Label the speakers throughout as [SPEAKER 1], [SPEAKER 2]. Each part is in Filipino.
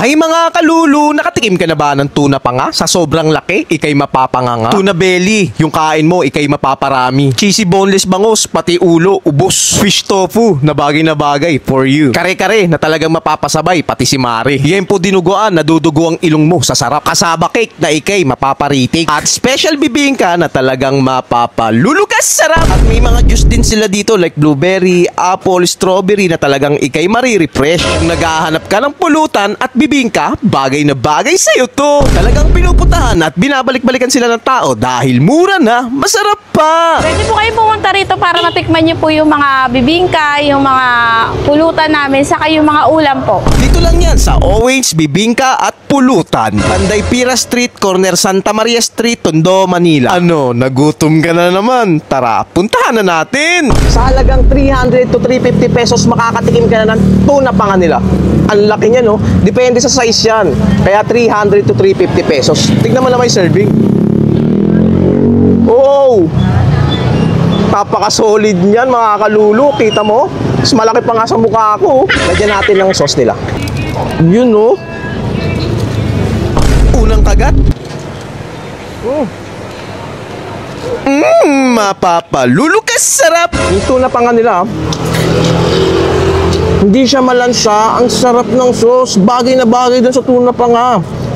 [SPEAKER 1] Hay mga kalulu, nakatikim ka na ba ng tuna pa nga? Sa sobrang laki, ikay mapapanganga. Tuna belly, yung kain mo, ikay mapaparami. Cheesy boneless bangus, pati ulo, ubos. Fish tofu, na bagay for you. Kare-kare, na talagang mapapasabay, pati si Mari. Yempo dinuguan, nadudugo ang ilong mo sa sarap. Kasaba cake, na ikay mapaparitik. At special bibingka, na talagang mapapalulugas sarap. At may mga juice din sila dito, like blueberry, apple, strawberry, na talagang ikay marirefresh. Kung naghahanap ka ng pulutan at bibingka, bagay na bagay sa'yo to. Talagang pinuputahan at binabalik-balikan sila ng tao dahil mura na, masarap pa.
[SPEAKER 2] Pwede po kayo pumunta rito para matikman nyo po yung mga bibingka, yung mga pulutan namin, saka yung mga ulam po.
[SPEAKER 1] Dito lang yan sa Owens, Bibingka at Pulutan. Panday Pira Street, corner Santa Maria Street, Tondo, Manila. Ano, nagutom ka na naman? Tara, puntahan na natin. Sa halagang 300 to 350 pesos, makakatikim ka na ng tuna pa nga nila. Ang laki niya, no? Depende sa size yan. Kaya 300 to 350 pesos. Tignan mo naman yung serving. Oh! Napaka-solid niyan, mga kalulu. Kita mo? Mas malaki pa nga sa mukha ko. Lagyan natin ng sauce nila. Yun, no? Unang kagat. Mapapalulukas sarap. Yung tuna pa nga nila, hindi siya malansa. Ang sarap ng sauce. Bagay na bagay dun sa tuna pa nga.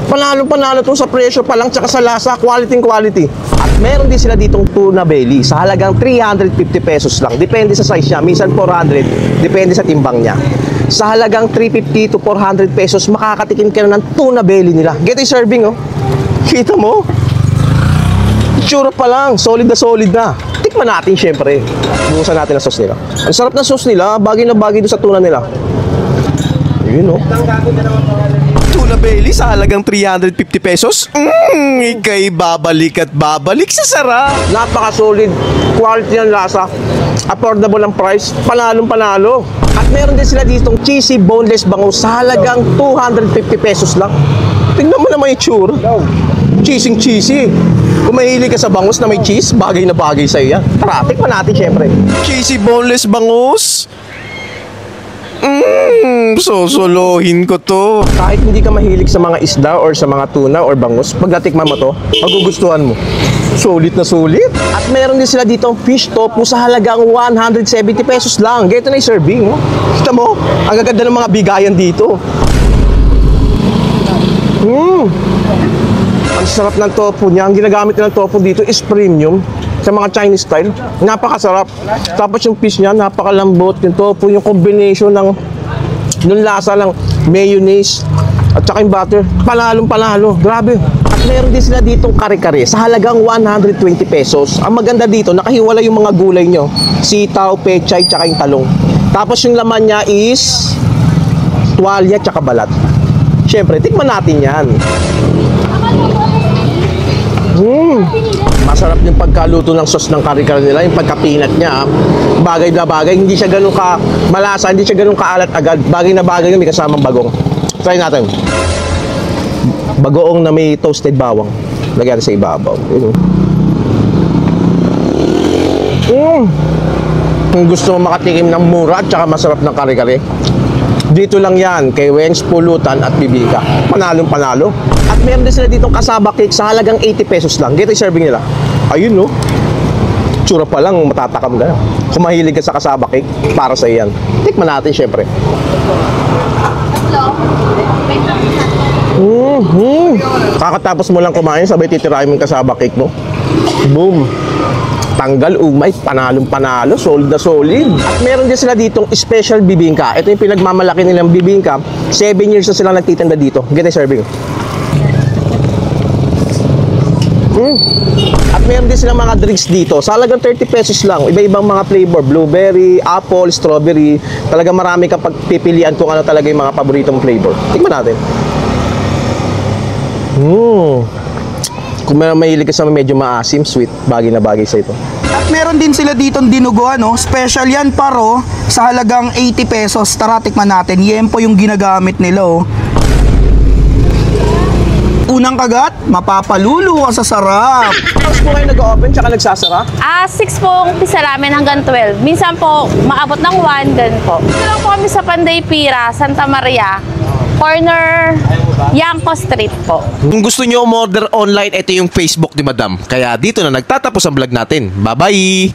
[SPEAKER 1] Panalo to sa presyo pa lang, tsaka sa lasa, quality. At meron din sila ditong tuna belly sa halagang 350 pesos lang. Depende sa size niya. Minsan 400. Depende sa timbang niya. Sa halagang 350 to 400 pesos, makakatikim ka na ng tuna belly nila. Get a serving, oh. Kita mo? Itsura pa lang. Solid na. Tikman natin, syempre. Buhusan natin ang sauce nila. Ang sarap na sauce nila. Bagay na bagay doon sa tuna nila. Yun, oh. Tuna belly sa halagang 350 pesos. Ikay babalik at babalik sa sarap. Napaka-solid. Quality ng lasa. Affordable ang price. Panalo. At meron din sila ditong cheesy boneless bangus sa halagang 250 pesos lang. Tingnan mo naman yung tsura. Cheesy. Kung mahilig ka sa bangus na may cheese, bagay na bagay sa'yo yan. Tara, tikman natin syempre. Cheesy boneless bangus. Sosolohin ko to. Kahit hindi ka mahilig sa mga isda or sa mga tuna or bangus, pag natikman mo to, magugustuhan mo. Sulit na sulit. At meron din sila dito fish tofu sa halagang 170 pesos lang. Ganito na yung serving, oh. Kita mo, ang gaganda ng mga bigayan dito. Ang sarap ng tofu niya. Ang ginagamit nilang tofu dito is premium sa mga Chinese style. Napakasarap. Tapos yung fish niya, napakalambot. Yung tofu, yung combination ng lasa ng mayonnaise at saka yung butter. Panalo. Grabe. At meron din sila ditong kare-kare sa halagang 120 pesos. Ang maganda dito, nakahiwala yung mga gulay nyo. Sitaw, pechay, tsaka yung talong. Tapos yung laman niya is tuwalya tsaka balat. Siyempre, tikman natin yan. Masarap yung pagkaluto ng sauce ng kare-kare nila, yung pagka-peanut niya. Bagay na bagay, hindi siya ganun ka malasa, hindi siya ganun kaalat agad. Bagay na bagay, may kasamang bagong. Try natin. Bagoong na may toasted bawang. Lagyan sa ibabaw. Kung gusto mo makatikim ng mura at saka masarap ng kare-kare, dito lang yan, kay Wens, Pulutan at Bibingka. Panalo. At meron din sila ditong kasaba cake sa halagang 80 pesos lang. Ganito yung serving nila. Ayun, no? Tsura pa lang, matatakam ka. Kung mahilig ka sa kasaba cake, para sa iyan. Tikman natin, syempre. Kakatapos mo lang kumain, sabay titirahin mo yung kasaba cake mo. Boom! Tanggal, umay, panalo, solid na solid. At meron din sila ditong special bibingka. Ito yung pinagmamalaki nilang bibingka. 7 years na silang nagtitinda dito. Get a serving. At meron din silang mga drinks dito. Sa halagang 30 pesos lang. Iba-ibang mga flavor. Blueberry, apple, strawberry. Talaga marami kang pagpipilian kung ano talaga yung mga paboritong flavor. Tingnan natin. Kung mahilig ka sa medyo maasim, sweet, bagay na bagay sa ito.
[SPEAKER 3] At meron din sila ditong dinuguan, no? Special yan, paro, sa halagang 80 pesos. Tara, tikman natin. Yan po yung ginagamit nila, oh. Unang kagat, mapapalulu ka sa sarap.
[SPEAKER 1] Tapos po kayo nag-open tsaka nagsasara?
[SPEAKER 2] 6 po umpisa namin hanggang 12. Minsan po, maabot ng 1, ganun po. Dito lang po kami sa Panday Pira, Santa Maria. corner Yangko Street po.
[SPEAKER 1] Kung gusto nyo umorder online, ito yung Facebook ni Madam. Kaya dito na nagtatapos ang vlog natin. Bye-bye!